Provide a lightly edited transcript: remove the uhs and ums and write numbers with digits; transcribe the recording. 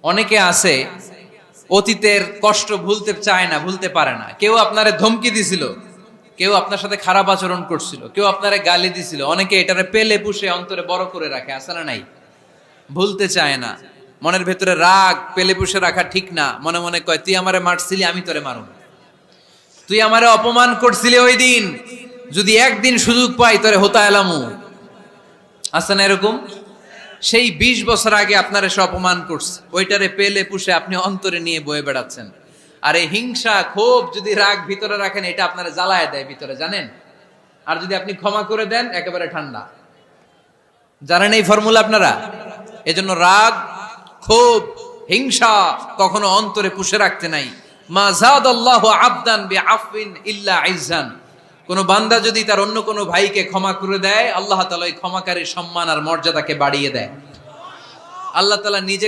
অনেকে আছে অতীতের কষ্ট ভুলতে চায় না, ভুলতে পারে না। কেউ আপনারে ধমকি দিছিল, কেউ আপনার সাথে খারাপ আচরণ করছিল, কেউ আপনারে গালি দিছিল, অনেকে এটারে পেলে পুষে অন্তরে বড় করে রাখে, আছে না নাই? ভুলতে চায় না। মনের ভেতরে রাগ পেলে পুষে রাখা ঠিক না। মনে মনে কয়, তুই আমারে মারছিলি, আমি তোরে মারুম। তুই আমারে অপমান করছিলি ওই দিন, যদি একদিন সুযোগ পাই তোরে হোতা এলামু। আছে না এরকম? সেই 20 বছর আগে আপনার এসে অপমান করছে, ওইটারে পেলে পুষে আপনি অন্তরে নিয়ে বয়ে বেড়াচ্ছেন। আর এই হিংসা ক্ষোভ যদি রাগ ভিতরে রাখেন, এটা আপনারা জ্বালায় দেয় ভিতরে, জানেন? আর যদি আপনি ক্ষমা করে দেন, একেবারে ঠান্ডা। জানেন এই ফর্মুলা আপনারা? এজন্য রাগ, ক্ষোভ, হিংসা কখনো অন্তরে পুষে রাখতে নাই। মা যাদাল্লাহু আবদান বিআফওয়িন ইল্লা ইজ্জান। কোন বান্দা যদি তার অন্য কোন ভাইকে ক্ষমা করে দেয়, আল্লাহ তাআলা ওই ক্ষমাকারীর সম্মান আর মর্যাদাকে বাড়িয়ে দেয়। আল্লাহ তাআলা নিজে